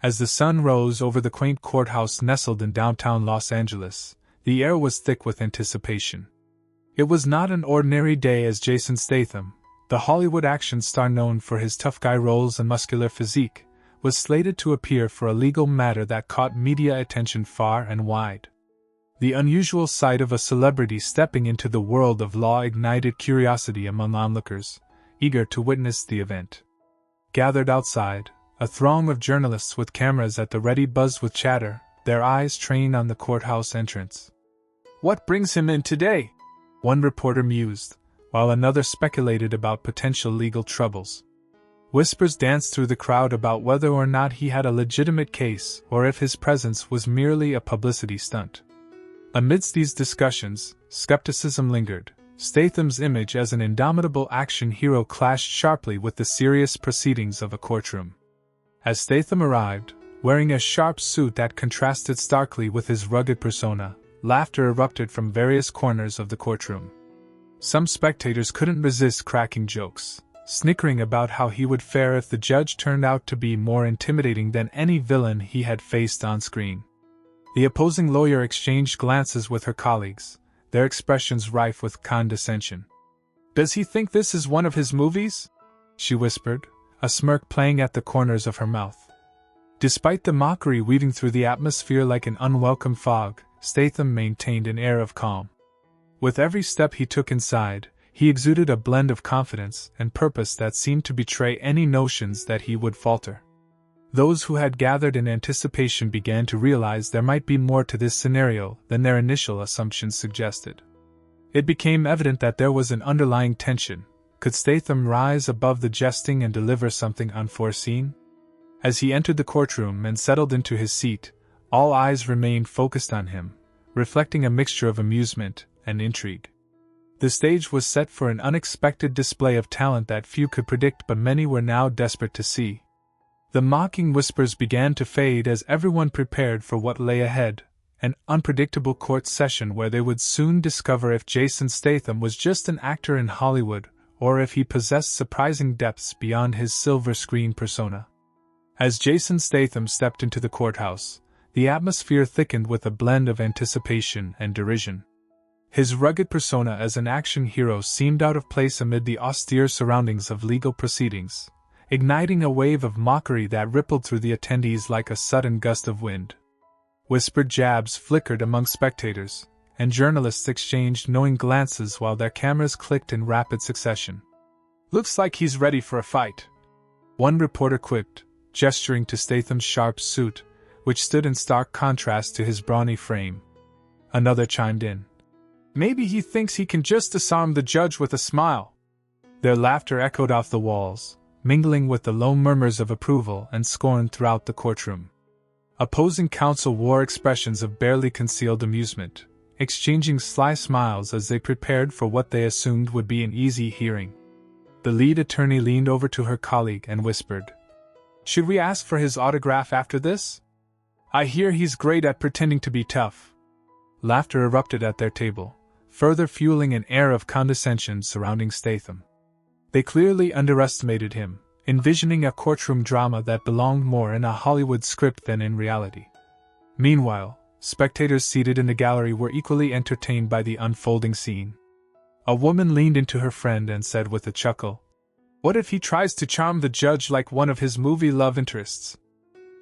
As the sun rose over the quaint courthouse nestled in downtown Los Angeles, the air was thick with anticipation. It was not an ordinary day as Jason Statham, the Hollywood action star known for his tough guy roles and muscular physique, was slated to appear for a legal matter that caught media attention far and wide. The unusual sight of a celebrity stepping into the world of law ignited curiosity among onlookers, eager to witness the event. Gathered outside, a throng of journalists with cameras at the ready buzzed with chatter, their eyes trained on the courthouse entrance. "What brings him in today?" one reporter mused, while another speculated about potential legal troubles. Whispers danced through the crowd about whether or not he had a legitimate case or if his presence was merely a publicity stunt. Amidst these discussions, skepticism lingered. Statham's image as an indomitable action hero clashed sharply with the serious proceedings of a courtroom. As Statham arrived, wearing a sharp suit that contrasted starkly with his rugged persona, laughter erupted from various corners of the courtroom. Some spectators couldn't resist cracking jokes, snickering about how he would fare if the judge turned out to be more intimidating than any villain he had faced on screen. The opposing lawyer exchanged glances with her colleagues, their expressions rife with condescension. "Does he think this is one of his movies?" she whispered, a smirk playing at the corners of her mouth. Despite the mockery weaving through the atmosphere like an unwelcome fog, Statham maintained an air of calm. With every step he took inside, he exuded a blend of confidence and purpose that seemed to betray any notions that he would falter. Those who had gathered in anticipation began to realize there might be more to this scenario than their initial assumptions suggested. It became evident that there was an underlying tension. Could Statham rise above the jesting and deliver something unforeseen? As he entered the courtroom and settled into his seat, all eyes remained focused on him, reflecting a mixture of amusement and intrigue. The stage was set for an unexpected display of talent that few could predict, but many were now desperate to see. The mocking whispers began to fade as everyone prepared for what lay ahead, an unpredictable court session where they would soon discover if Jason Statham was just an actor in Hollywood or if he possessed surprising depths beyond his silver screen persona. As Jason Statham stepped into the courthouse, the atmosphere thickened with a blend of anticipation and derision. His rugged persona as an action hero seemed out of place amid the austere surroundings of legal proceedings, igniting a wave of mockery that rippled through the attendees like a sudden gust of wind. Whispered jabs flickered among spectators, and journalists exchanged knowing glances while their cameras clicked in rapid succession. "Looks like he's ready for a fight," one reporter quipped, gesturing to Statham's sharp suit, which stood in stark contrast to his brawny frame. Another chimed in. "Maybe he thinks he can just disarm the judge with a smile." Their laughter echoed off the walls, mingling with the low murmurs of approval and scorn throughout the courtroom. Opposing counsel wore expressions of barely concealed amusement, exchanging sly smiles as they prepared for what they assumed would be an easy hearing. The lead attorney leaned over to her colleague and whispered, "Should we ask for his autograph after this? I hear he's great at pretending to be tough." Laughter erupted at their table, further fueling an air of condescension surrounding Statham. They clearly underestimated him, envisioning a courtroom drama that belonged more in a Hollywood script than in reality. Meanwhile, spectators seated in the gallery were equally entertained by the unfolding scene. A woman leaned into her friend and said with a chuckle, "What if he tries to charm the judge like one of his movie love interests?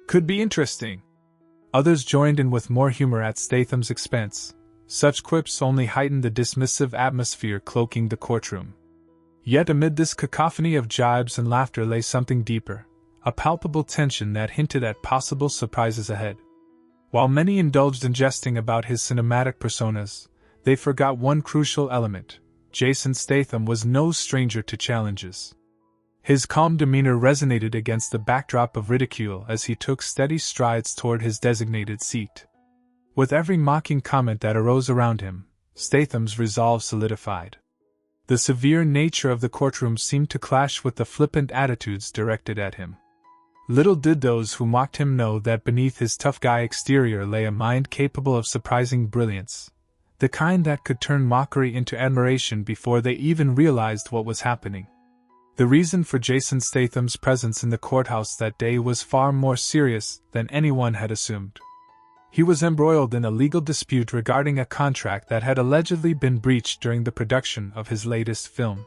Could be interesting." Others joined in with more humor at Statham's expense. Such quips only heightened the dismissive atmosphere cloaking the courtroom. Yet amid this cacophony of jibes and laughter lay something deeper, a palpable tension that hinted at possible surprises ahead. While many indulged in jesting about his cinematic personas, they forgot one crucial element: Jason Statham was no stranger to challenges. His calm demeanor resonated against the backdrop of ridicule as he took steady strides toward his designated seat. With every mocking comment that arose around him, Statham's resolve solidified. The severe nature of the courtroom seemed to clash with the flippant attitudes directed at him. Little did those who mocked him know that beneath his tough guy exterior lay a mind capable of surprising brilliance, the kind that could turn mockery into admiration before they even realized what was happening. The reason for Jason Statham's presence in the courthouse that day was far more serious than anyone had assumed. He was embroiled in a legal dispute regarding a contract that had allegedly been breached during the production of his latest film.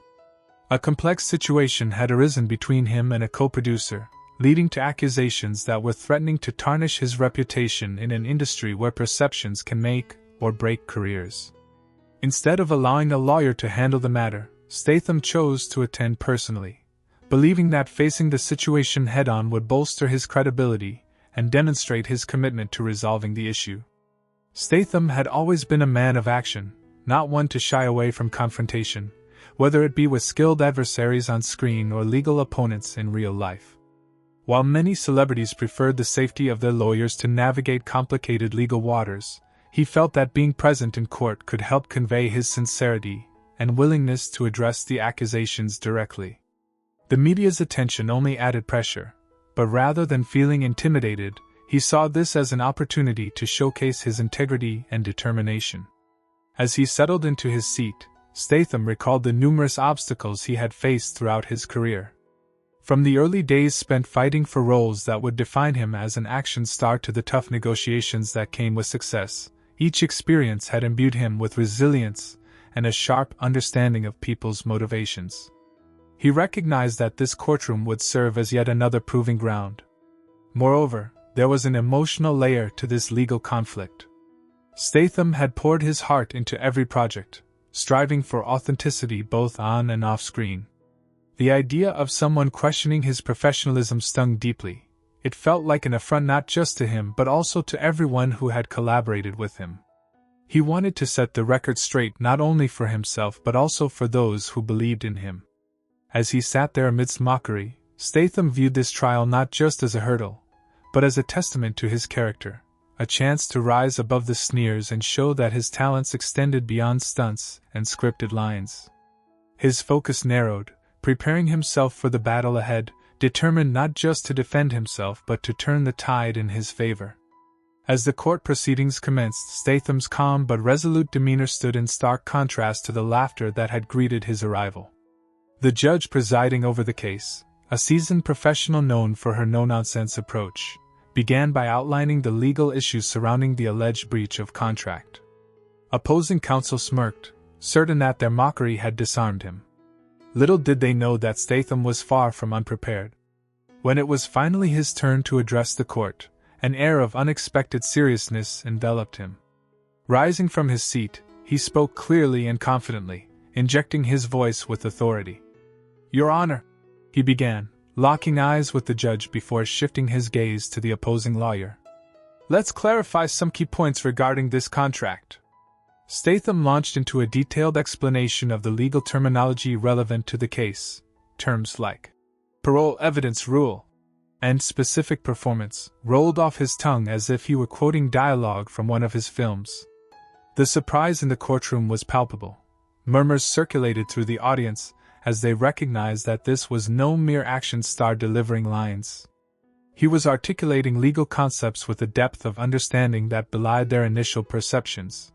A complex situation had arisen between him and a co-producer, leading to accusations that were threatening to tarnish his reputation in an industry where perceptions can make or break careers. Instead of allowing a lawyer to handle the matter, Statham chose to attend personally, believing that facing the situation head-on would bolster his credibility and demonstrate his commitment to resolving the issue. Statham had always been a man of action, not one to shy away from confrontation, whether it be with skilled adversaries on screen or legal opponents in real life. While many celebrities preferred the safety of their lawyers to navigate complicated legal waters, he felt that being present in court could help convey his sincerity and willingness to address the accusations directly. The media's attention only added pressure, but rather than feeling intimidated, he saw this as an opportunity to showcase his integrity and determination. As he settled into his seat, Statham recalled the numerous obstacles he had faced throughout his career. From the early days spent fighting for roles that would define him as an action star to the tough negotiations that came with success, each experience had imbued him with resilience and a sharp understanding of people's motivations. He recognized that this courtroom would serve as yet another proving ground. Moreover, there was an emotional layer to this legal conflict. Statham had poured his heart into every project, striving for authenticity both on and off screen. The idea of someone questioning his professionalism stung deeply. It felt like an affront not just to him but also to everyone who had collaborated with him. He wanted to set the record straight not only for himself but also for those who believed in him. As he sat there amidst Mockery, Statham viewed this trial not just as a hurdle, but as a testament to his character, a chance to rise above the sneers and show that his talents extended beyond stunts and scripted lines. His focus narrowed, preparing himself for the battle ahead, determined not just to defend himself but to turn the tide in his favor. As the court proceedings commenced, Statham's calm but resolute demeanor stood in stark contrast to the laughter that had greeted his arrival. The judge presiding over the case, a seasoned professional known for her no-nonsense approach, began by outlining the legal issues surrounding the alleged breach of contract. Opposing counsel smirked, certain that their mockery had disarmed him. Little did they know that Statham was far from unprepared. When it was finally his turn to address the court, an air of unexpected seriousness enveloped him. Rising from his seat, he spoke clearly and confidently, injecting his voice with authority. "Your Honor," he began, locking eyes with the judge before shifting his gaze to the opposing lawyer. "Let's clarify some key points regarding this contract." Statham launched into a detailed explanation of the legal terminology relevant to the case, terms like parole evidence rule and specific performance rolled off his tongue as if he were quoting dialogue from one of his films. The surprise in the courtroom was palpable. Murmurs circulated through the audience as they recognized that this was no mere action star delivering lines. He was articulating legal concepts with a depth of understanding that belied their initial perceptions.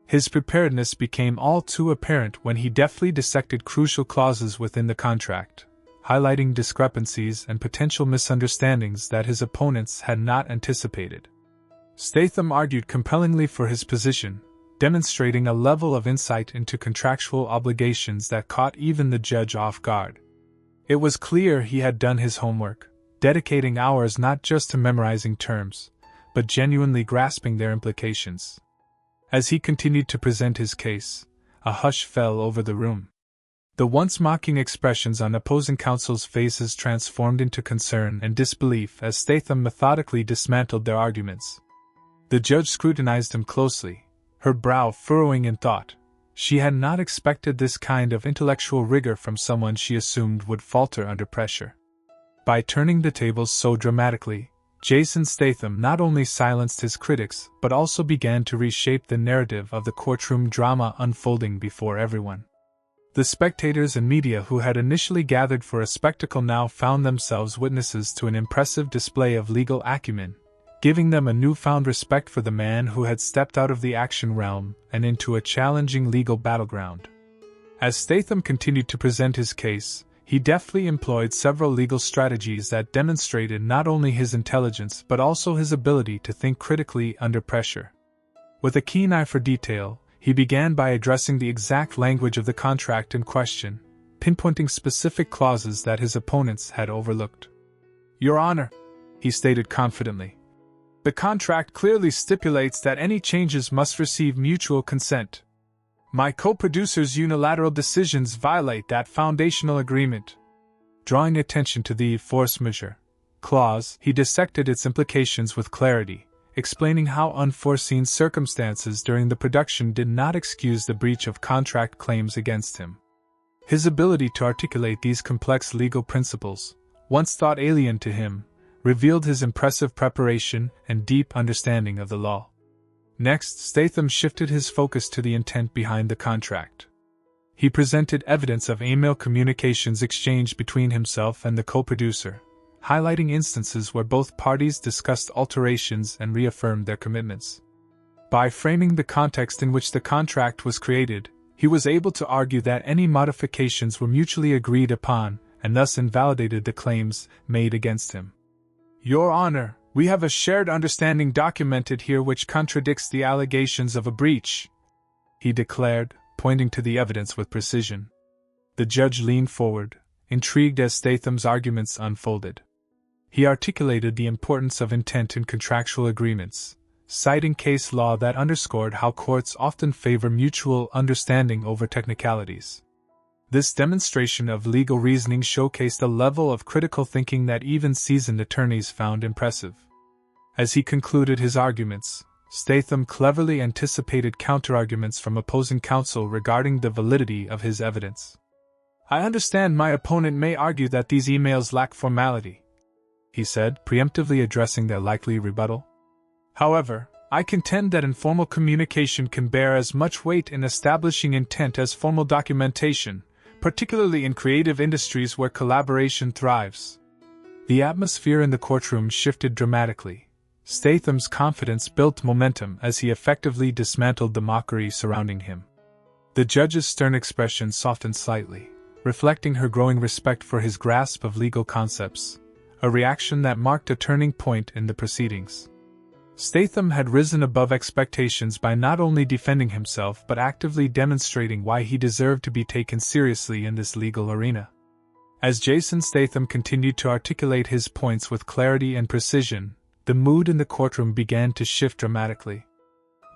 His preparedness became all too apparent when he deftly dissected crucial clauses within the contract, highlighting discrepancies and potential misunderstandings that his opponents had not anticipated. Statham argued compellingly for his position, demonstrating a level of insight into contractual obligations that caught even the judge off guard. It was clear he had done his homework, dedicating hours not just to memorizing terms, but genuinely grasping their implications. As he continued to present his case, a hush fell over the room. The once mocking expressions on opposing counsel's faces transformed into concern and disbelief as Statham methodically dismantled their arguments. The judge scrutinized him closely, her brow furrowing in thought. She had not expected this kind of intellectual rigor from someone she assumed would falter under pressure. By turning the tables so dramatically, Jason Statham not only silenced his critics but also began to reshape the narrative of the courtroom drama unfolding before everyone. The spectators and media who had initially gathered for a spectacle now found themselves witnesses to an impressive display of legal acumen, giving them a newfound respect for the man who had stepped out of the action realm and into a challenging legal battleground. As Statham continued to present his case, he He deftly employed several legal strategies that demonstrated not only his intelligence but also his ability to think critically under pressure. With a keen eye for detail, he began by addressing the exact language of the contract in question, pinpointing specific clauses that his opponents had overlooked. "Your Honor," he stated confidently, "the contract clearly stipulates that any changes must receive mutual consent. My co-producer's unilateral decisions violate that foundational agreement." Drawing attention to the force majeure clause, he dissected its implications with clarity, explaining how unforeseen circumstances during the production did not excuse the breach of contract claims against him. His ability to articulate these complex legal principles, once thought alien to him, revealed his impressive preparation and deep understanding of the law. Next, Statham shifted his focus to the intent behind the contract. He presented evidence of email communications exchanged between himself and the co-producer, highlighting instances where both parties discussed alterations and reaffirmed their commitments. By framing the context in which the contract was created, he was able to argue that any modifications were mutually agreed upon and thus invalidated the claims made against him. "Your Honor, we have a shared understanding documented here which contradicts the allegations of a breach," he declared, pointing to the evidence with precision. The judge leaned forward, intrigued as Statham's arguments unfolded. He articulated the importance of intent in contractual agreements, citing case law that underscored how courts often favor mutual understanding over technicalities. This demonstration of legal reasoning showcased a level of critical thinking that even seasoned attorneys found impressive. As he concluded his arguments, Statham cleverly anticipated counterarguments from opposing counsel regarding the validity of his evidence. "I understand my opponent may argue that these emails lack formality," he said, preemptively addressing their likely rebuttal. "However, I contend that informal communication can bear as much weight in establishing intent as formal documentation, particularly in creative industries where collaboration thrives." The atmosphere in the courtroom shifted dramatically. Statham's confidence built momentum as he effectively dismantled the mockery surrounding him. The judge's stern expression softened slightly, reflecting her growing respect for his grasp of legal concepts, a reaction that marked a turning point in the proceedings. Statham had risen above expectations by not only defending himself but actively demonstrating why he deserved to be taken seriously in this legal arena. As Jason Statham continued to articulate his points with clarity and precision, the mood in the courtroom began to shift dramatically.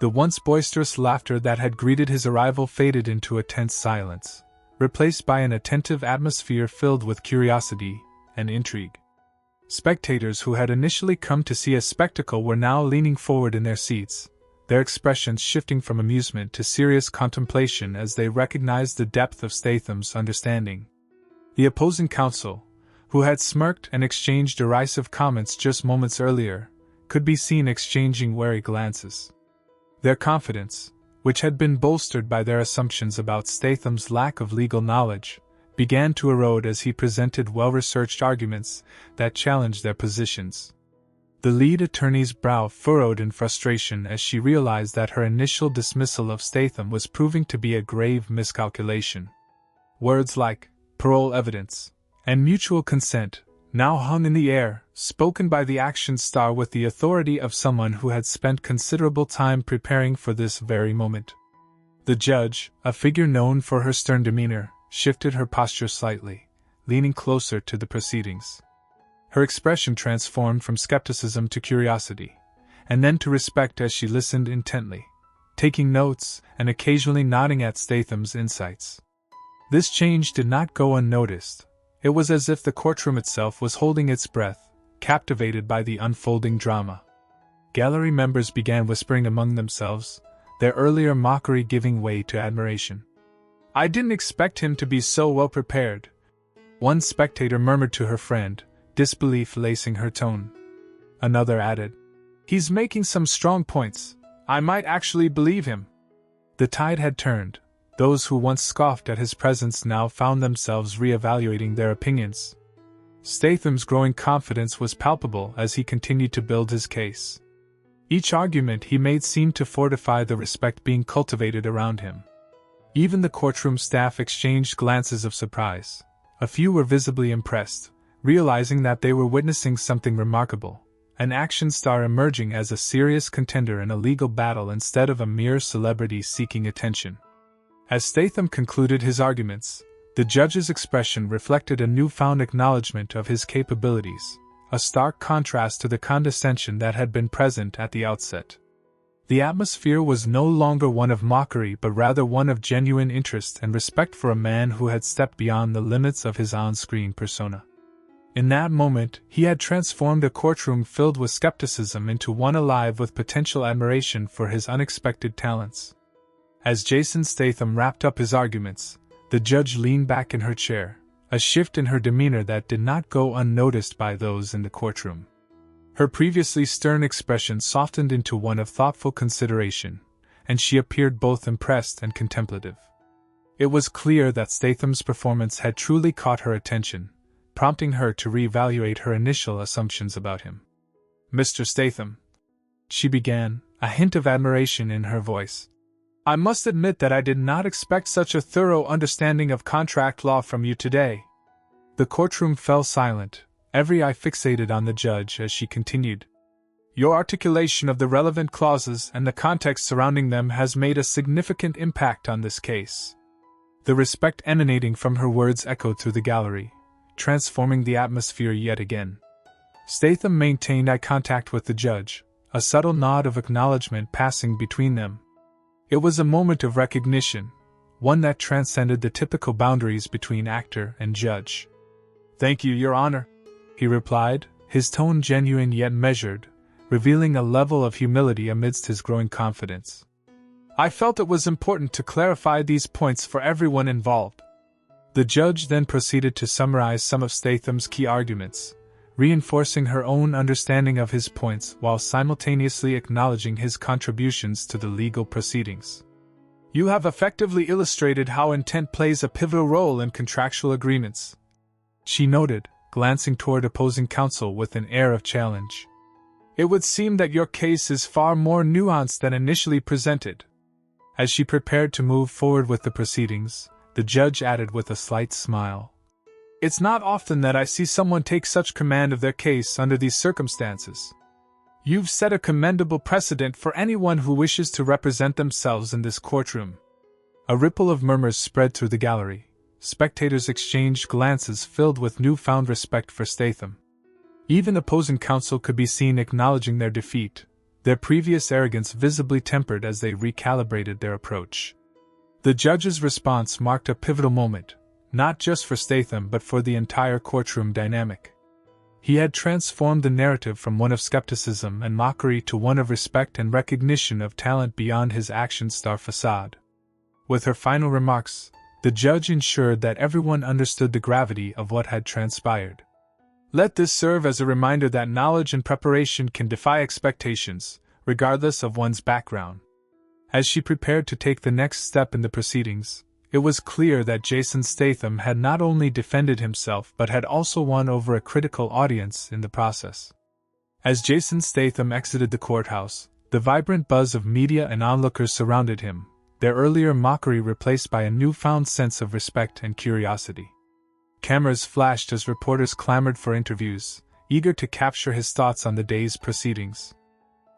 The once boisterous laughter that had greeted his arrival faded into a tense silence, replaced by an attentive atmosphere filled with curiosity and intrigue. Spectators who had initially come to see a spectacle were now leaning forward in their seats, their expressions shifting from amusement to serious contemplation as they recognized the depth of Statham's understanding. The opposing counsel, who had smirked and exchanged derisive comments just moments earlier, could be seen exchanging wary glances. Their confidence, which had been bolstered by their assumptions about Statham's lack of legal knowledge, began to erode as he presented well-researched arguments that challenged their positions. The lead attorney's brow furrowed in frustration as she realized that her initial dismissal of Statham was proving to be a grave miscalculation. Words like parole evidence and mutual consent now hung in the air, spoken by the action star with the authority of someone who had spent considerable time preparing for this very moment. The judge, a figure known for her stern demeanor, shifted her posture slightly, leaning closer to the proceedings. Her expression transformed from skepticism to curiosity, and then to respect as she listened intently, taking notes and occasionally nodding at Statham's insights. This change did not go unnoticed. It was as if the courtroom itself was holding its breath, captivated by the unfolding drama. Gallery members began whispering among themselves, their earlier mockery giving way to admiration. "I didn't expect him to be so well prepared," one spectator murmured to her friend, disbelief lacing her tone. Another added, "He's making some strong points. I might actually believe him." The tide had turned. Those who once scoffed at his presence now found themselves reevaluating their opinions. Statham's growing confidence was palpable as he continued to build his case. Each argument he made seemed to fortify the respect being cultivated around him. Even the courtroom staff exchanged glances of surprise, A few were visibly impressed, realizing that they were witnessing something remarkable, an action star emerging as a serious contender in a legal battle instead of a mere celebrity seeking attention. As Statham concluded his arguments, the judge's expression reflected a newfound acknowledgement of his capabilities, a stark contrast to the condescension that had been present at the outset. The atmosphere was no longer one of mockery but rather one of genuine interest and respect for a man who had stepped beyond the limits of his on-screen persona. In that moment, he had transformed a courtroom filled with skepticism into one alive with potential admiration for his unexpected talents. As Jason Statham wrapped up his arguments, the judge leaned back in her chair, a shift in her demeanor that did not go unnoticed by those in the courtroom. Her previously stern expression softened into one of thoughtful consideration, and she appeared both impressed and contemplative. It was clear that Statham's performance had truly caught her attention, prompting her to reevaluate her initial assumptions about him. "Mr. Statham," she began, a hint of admiration in her voice, "I must admit that I did not expect such a thorough understanding of contract law from you today." The courtroom fell silent, every eye fixated on the judge as she continued. "Your articulation of the relevant clauses and the context surrounding them has made a significant impact on this case." The respect emanating from her words echoed through the gallery, transforming the atmosphere yet again. Statham maintained eye contact with the judge, a subtle nod of acknowledgement passing between them. It was a moment of recognition, one that transcended the typical boundaries between actor and judge. "Thank you, Your Honor," he replied, his tone genuine yet measured, revealing a level of humility amidst his growing confidence. "I felt it was important to clarify these points for everyone involved." The judge then proceeded to summarize some of Statham's key arguments, reinforcing her own understanding of his points while simultaneously acknowledging his contributions to the legal proceedings. "You have effectively illustrated how intent plays a pivotal role in contractual agreements," she noted, glancing toward opposing counsel with an air of challenge. "It would seem that your case is far more nuanced than initially presented." As she prepared to move forward with the proceedings, the judge added with a slight smile, "It's not often that I see someone take such command of their case under these circumstances. You've set a commendable precedent for anyone who wishes to represent themselves in this courtroom." A ripple of murmurs spread through the gallery. Spectators exchanged glances filled with newfound respect for Statham. Even opposing counsel could be seen acknowledging their defeat, their previous arrogance visibly tempered as they recalibrated their approach. The judge's response marked a pivotal moment, not just for Statham but for the entire courtroom dynamic. He had transformed the narrative from one of skepticism and mockery to one of respect and recognition of talent beyond his action star facade. With her final remarks, the judge ensured that everyone understood the gravity of what had transpired. "Let this serve as a reminder that knowledge and preparation can defy expectations, regardless of one's background." As she prepared to take the next step in the proceedings, it was clear that Jason Statham had not only defended himself but had also won over a critical audience in the process. As Jason Statham exited the courthouse, the vibrant buzz of media and onlookers surrounded him, their earlier mockery replaced by a newfound sense of respect and curiosity. Cameras flashed as reporters clamored for interviews, eager to capture his thoughts on the day's proceedings.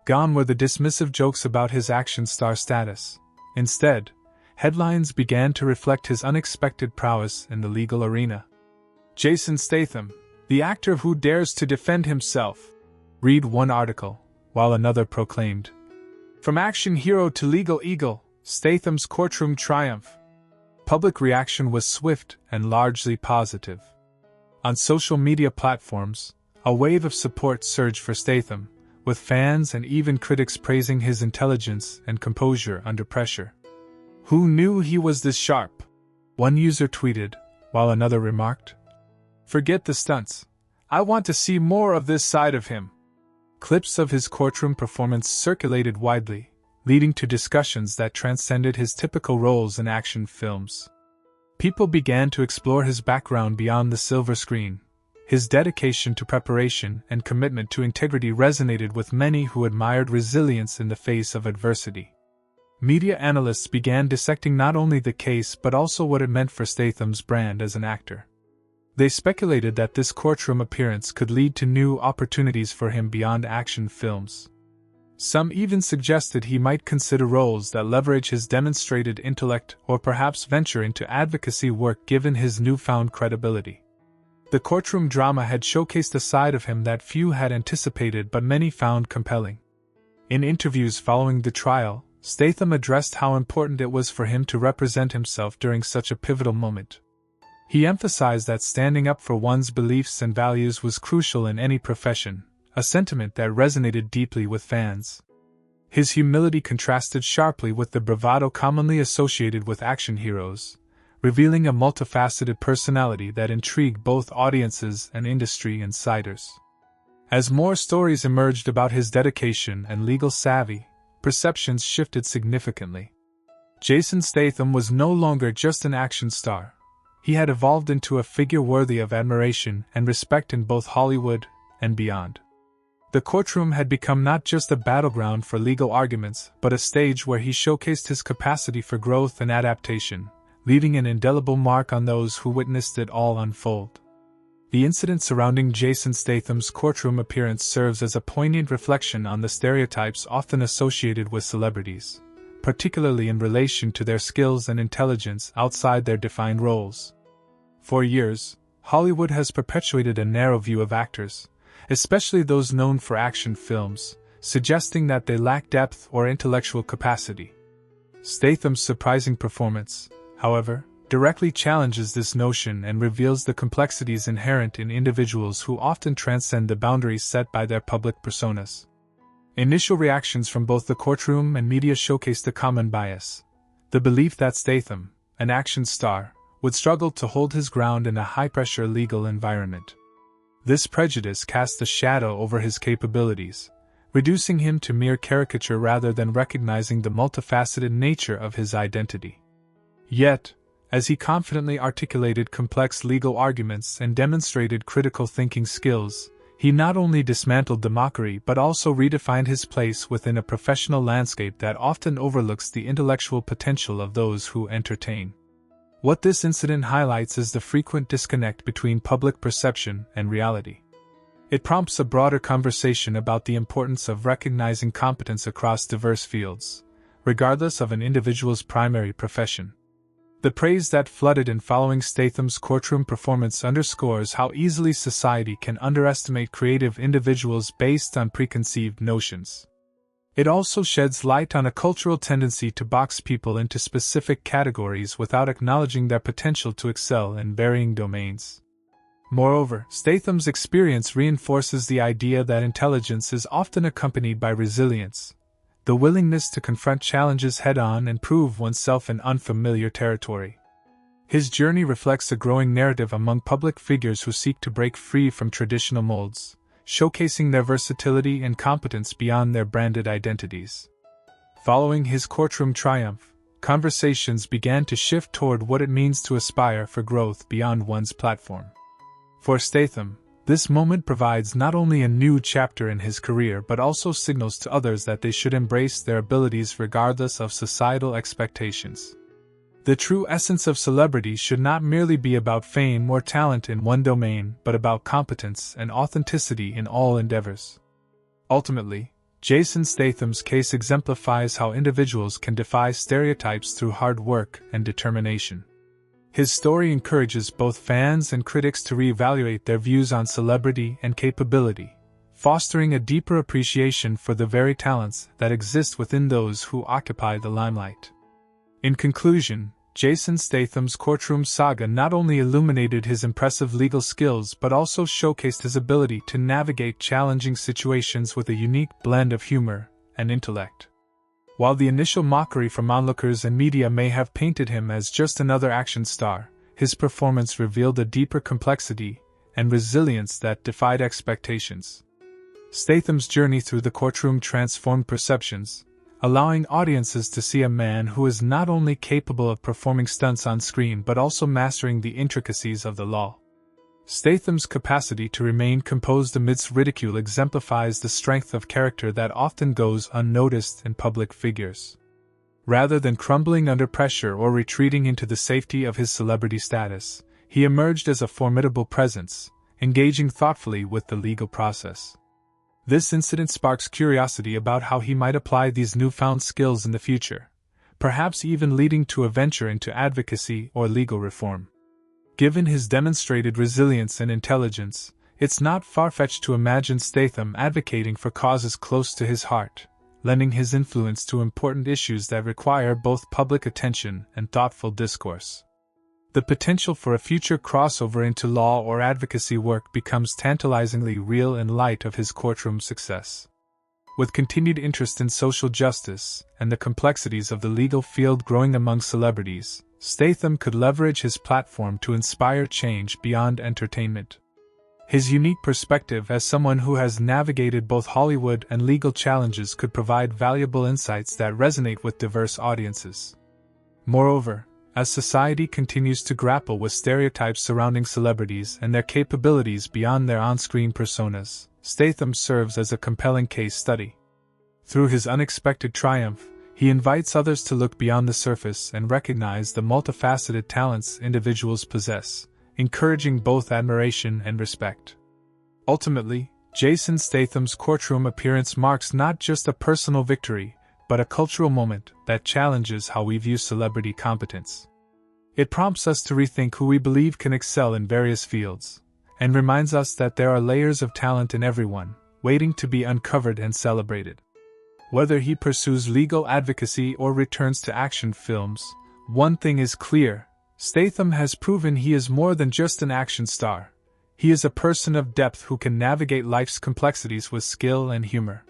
Gone were the dismissive jokes about his action star status. Instead, headlines began to reflect his unexpected prowess in the legal arena. "Jason Statham, the actor who dares to defend himself," read one article, while another proclaimed, "From action hero to legal eagle, Statham's courtroom triumph." Public reaction was swift and largely positive. On social media platforms, a wave of support surged for Statham, with fans and even critics praising his intelligence and composure under pressure. "Who knew he was this sharp?" one user tweeted, while another remarked, "Forget the stunts. I want to see more of this side of him." Clips of his courtroom performance circulated widely, leading to discussions that transcended his typical roles in action films. People began to explore his background beyond the silver screen. His dedication to preparation and commitment to integrity resonated with many who admired resilience in the face of adversity. Media analysts began dissecting not only the case but also what it meant for Statham's brand as an actor. They speculated that this courtroom appearance could lead to new opportunities for him beyond action films. Some even suggested he might consider roles that leverage his demonstrated intellect or perhaps venture into advocacy work given his newfound credibility. The courtroom drama had showcased a side of him that few had anticipated but many found compelling. In interviews following the trial, Statham addressed how important it was for him to represent himself during such a pivotal moment. He emphasized that standing up for one's beliefs and values was crucial in any profession, a sentiment that resonated deeply with fans. His humility contrasted sharply with the bravado commonly associated with action heroes, revealing a multifaceted personality that intrigued both audiences and industry insiders. As more stories emerged about his dedication and legal savvy, perceptions shifted significantly. Jason Statham was no longer just an action star. He had evolved into a figure worthy of admiration and respect in both Hollywood and beyond. The courtroom had become not just a battleground for legal arguments, but a stage where he showcased his capacity for growth and adaptation, leaving an indelible mark on those who witnessed it all unfold. The incident surrounding Jason Statham's courtroom appearance serves as a poignant reflection on the stereotypes often associated with celebrities, particularly in relation to their skills and intelligence outside their defined roles. For years, Hollywood has perpetuated a narrow view of actors, especially those known for action films, suggesting that they lack depth or intellectual capacity. Statham's surprising performance, however, directly challenges this notion and reveals the complexities inherent in individuals who often transcend the boundaries set by their public personas. Initial reactions from both the courtroom and media showcased a common bias: the belief that Statham, an action star, would struggle to hold his ground in a high-pressure legal environment. This prejudice cast a shadow over his capabilities, reducing him to mere caricature rather than recognizing the multifaceted nature of his identity. Yet, as he confidently articulated complex legal arguments and demonstrated critical thinking skills, he not only dismantled the mockery but also redefined his place within a professional landscape that often overlooks the intellectual potential of those who entertain. What this incident highlights is the frequent disconnect between public perception and reality. It prompts a broader conversation about the importance of recognizing competence across diverse fields, regardless of an individual's primary profession. The praise that flooded in following Statham's courtroom performance underscores how easily society can underestimate creative individuals based on preconceived notions. It also sheds light on a cultural tendency to box people into specific categories without acknowledging their potential to excel in varying domains. Moreover, Statham's experience reinforces the idea that intelligence is often accompanied by resilience, the willingness to confront challenges head-on and prove oneself in unfamiliar territory. His journey reflects a growing narrative among public figures who seek to break free from traditional molds, showcasing their versatility and competence beyond their branded identities. Following his courtroom triumph, conversations began to shift toward what it means to aspire for growth beyond one's platform. For Statham, this moment provides not only a new chapter in his career but also signals to others that they should embrace their abilities regardless of societal expectations. The true essence of celebrity should not merely be about fame or talent in one domain, but about competence and authenticity in all endeavors. Ultimately, Jason Statham's case exemplifies how individuals can defy stereotypes through hard work and determination. His story encourages both fans and critics to reevaluate their views on celebrity and capability, fostering a deeper appreciation for the very talents that exist within those who occupy the limelight. In conclusion, Jason Statham's courtroom saga not only illuminated his impressive legal skills but also showcased his ability to navigate challenging situations with a unique blend of humor and intellect. While the initial mockery from onlookers and media may have painted him as just another action star, his performance revealed a deeper complexity and resilience that defied expectations. Statham's journey through the courtroom transformed perceptions, allowing audiences to see a man who is not only capable of performing stunts on screen but also mastering the intricacies of the law. Statham's capacity to remain composed amidst ridicule exemplifies the strength of character that often goes unnoticed in public figures. Rather than crumbling under pressure or retreating into the safety of his celebrity status, he emerged as a formidable presence, engaging thoughtfully with the legal process. This incident sparks curiosity about how he might apply these newfound skills in the future, perhaps even leading to a venture into advocacy or legal reform. Given his demonstrated resilience and intelligence, it's not far-fetched to imagine Statham advocating for causes close to his heart, lending his influence to important issues that require both public attention and thoughtful discourse. The potential for a future crossover into law or advocacy work becomes tantalizingly real in light of his courtroom success. With continued interest in social justice and the complexities of the legal field growing among celebrities, Statham could leverage his platform to inspire change beyond entertainment. His unique perspective as someone who has navigated both Hollywood and legal challenges could provide valuable insights that resonate with diverse audiences. Moreover, as society continues to grapple with stereotypes surrounding celebrities and their capabilities beyond their on-screen personas, Statham serves as a compelling case study. Through his unexpected triumph, he invites others to look beyond the surface and recognize the multifaceted talents individuals possess, encouraging both admiration and respect. Ultimately, Jason Statham's courtroom appearance marks not just a personal victory, but a cultural moment that challenges how we view celebrity competence. It prompts us to rethink who we believe can excel in various fields, and reminds us that there are layers of talent in everyone, waiting to be uncovered and celebrated. Whether he pursues legal advocacy or returns to action films, one thing is clear: Statham has proven he is more than just an action star. He is a person of depth who can navigate life's complexities with skill and humor.